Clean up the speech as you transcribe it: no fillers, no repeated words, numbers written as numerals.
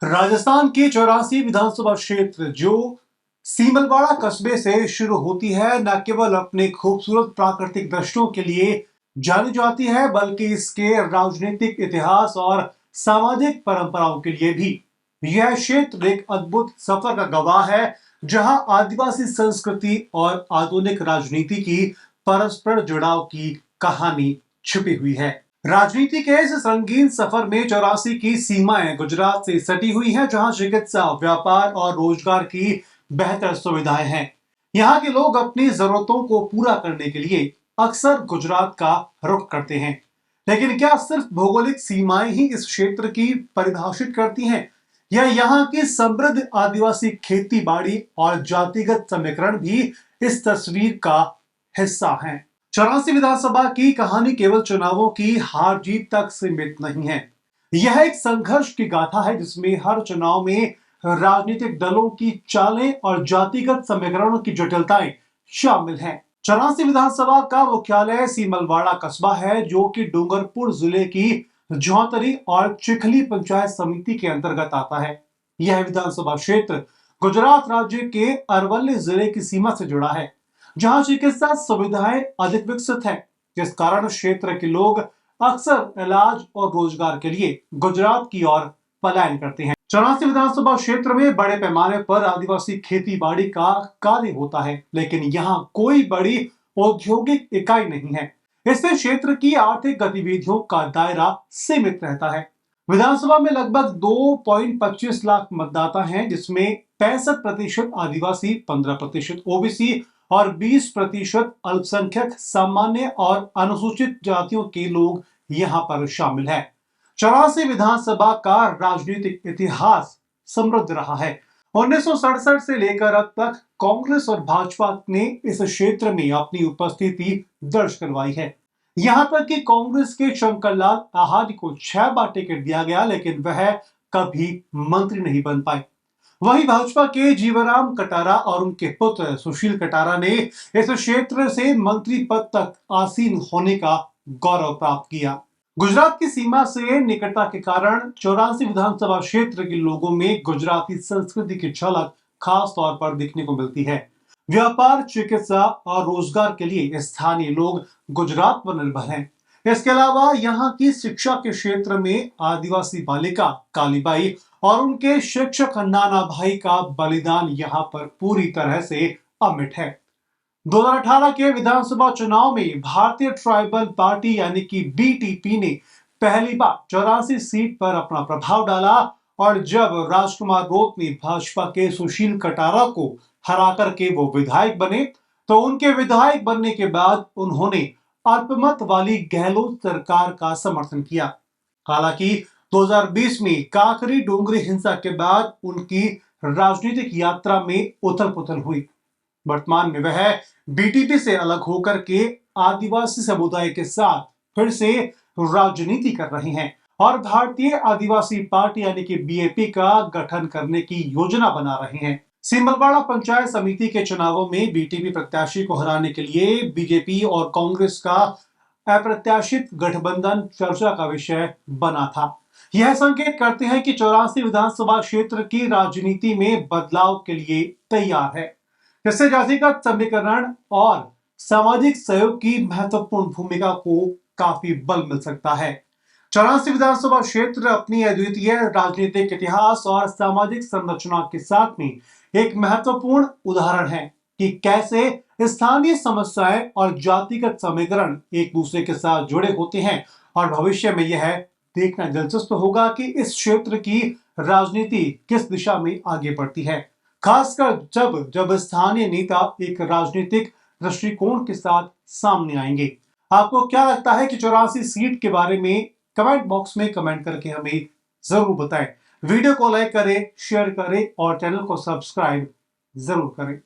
राजस्थान के 84 विधानसभा क्षेत्र जो सीमलवाड़ा कस्बे से शुरू होती है, न केवल अपने खूबसूरत प्राकृतिक दृश्यों के लिए जानी जाती है बल्कि इसके राजनीतिक इतिहास और सामाजिक परंपराओं के लिए भी। यह क्षेत्र एक अद्भुत सफर का गवाह है, जहां आदिवासी संस्कृति और आधुनिक राजनीति की परस्पर जुड़ाव की कहानी छुपी हुई है। राजनीति के इस रंगीन सफर में 84 की सीमाएं गुजरात से सटी हुई हैं, जहां चिकित्सा, व्यापार और रोजगार की बेहतर सुविधाएं हैं। यहाँ के लोग अपनी जरूरतों को पूरा करने के लिए अक्सर गुजरात का रुख करते हैं। लेकिन क्या सिर्फ भौगोलिक सीमाएं ही इस क्षेत्र की परिभाषित करती हैं, या यहाँ की समृद्ध आदिवासी खेती बाड़ी और जातिगत समीकरण भी इस तस्वीर का हिस्सा हैं? 84 विधानसभा की कहानी केवल चुनावों की हार जीत तक सीमित नहीं है। यह एक संघर्ष की गाथा है, जिसमें हर चुनाव में राजनीतिक दलों की चालें और जातिगत समीकरणों की जटिलताएं शामिल हैं। 84 विधानसभा का मुख्यालय सीमलवाड़ा कस्बा है, जो कि डूंगरपुर जिले की झौंतरी और चिखली पंचायत समिति के अंतर्गत आता है। यह विधानसभा क्षेत्र गुजरात राज्य के अरवल्ली जिले की सीमा से जुड़ा है, जहां चिकित्सा सुविधाएं अधिक विकसित हैं, जिस कारण क्षेत्र के लोग अक्सर इलाज और रोजगार के लिए गुजरात की ओर पलायन करते हैं। 84 विधानसभा क्षेत्र में बड़े पैमाने पर आदिवासी खेती बाड़ी का कार्य होता है, लेकिन यहाँ कोई बड़ी औद्योगिक इकाई नहीं है। इससे क्षेत्र की आर्थिक गतिविधियों का दायरा सीमित रहता है। विधानसभा में लगभग 2.25 लाख मतदाता हैं, जिसमें 65% आदिवासी, 15% ओबीसी और 20% अल्पसंख्यक, सामान्य और अनुसूचित जातियों के लोग यहां पर शामिल हैं। 84 विधानसभा का राजनीतिक इतिहास समृद्ध रहा है। 1967 से लेकर अब तक कांग्रेस और भाजपा ने इस क्षेत्र में अपनी उपस्थिति दर्ज करवाई है। यहां तक कि कांग्रेस के शंकरलाल आहादी को 6 बार टिकट दिया गया, लेकिन वह कभी मंत्री नहीं बन पाए। वहीं भाजपा के जीवराम कटारा और उनके पुत्र सुशील कटारा ने इस क्षेत्र से मंत्री पद तक आसीन होने का गौरव प्राप्त किया। गुजरात की सीमा से निकटता के कारण 84 विधानसभा क्षेत्र के लोगों में गुजराती संस्कृति की झलक खास तौर पर दिखने को मिलती है। व्यापार, चिकित्सा और रोजगार के लिए स्थानीय लोग गुजरात पर निर्भर हैं। इसके अलावा यहाँ की शिक्षा के क्षेत्र में आदिवासी बालिका कालीबाई और उनके शिक्षक नाना भाई का बलिदान यहाँ पर पूरी तरह से अमिट है। 2018 के विधानसभा चुनाव में भारतीय ट्राइबल पार्टी यानी कि बीटीपी ने पहली बार 84 सीट पर अपना प्रभाव डाला, और जब राजकुमार रोत ने भाजपा के सुशील कटारा को हरा करके वो विधायक बने, तो उनके विधायक बनने के बाद उन्होंने अल्पमत वाली गहलोत सरकार का समर्थन किया। हालांकि 2020 में काकरी डोंगरी हिंसा के बाद उनकी राजनीतिक यात्रा में उथल पुथल हुई। वर्तमान में वह बीटीपी से अलग होकर के आदिवासी समुदाय के साथ फिर से राजनीति कर रहे हैं और भारतीय आदिवासी पार्टी यानी कि बीएपी का गठन करने की योजना बना रहे हैं। सीमलवाड़ा पंचायत समिति के चुनावों में बीटीपी प्रत्याशी को हराने के लिए बीजेपी और कांग्रेस का अप्रत्याशित गठबंधन चर्चा का विषय बना था। यह संकेत करते हैं कि 84 विधानसभा क्षेत्र की राजनीति में बदलाव के लिए तैयार है, जिससे जातिगत समीकरण और सामाजिक सहयोग की महत्वपूर्ण भूमिका को काफी बल मिल सकता है। 84 विधानसभा क्षेत्र अपनी अद्वितीय राजनीतिक इतिहास और सामाजिक संरचना के साथ में एक महत्वपूर्ण उदाहरण है कि कैसे स्थानीय समस्याएं और जातिगत समीकरण एक दूसरे के साथ जुड़े होते हैं। और भविष्य में यह देखना दिलचस्प होगा कि इस क्षेत्र की राजनीति किस दिशा में आगे बढ़ती है, खासकर जब स्थानीय नेता एक राजनीतिक दृष्टिकोण के साथ सामने आएंगे। आपको क्या लगता है कि 84 सीट के बारे में? कमेंट बॉक्स में कमेंट करके हमें जरूर बताएं। वीडियो को लाइक करें, शेयर करें और चैनल को सब्सक्राइब जरूर करें।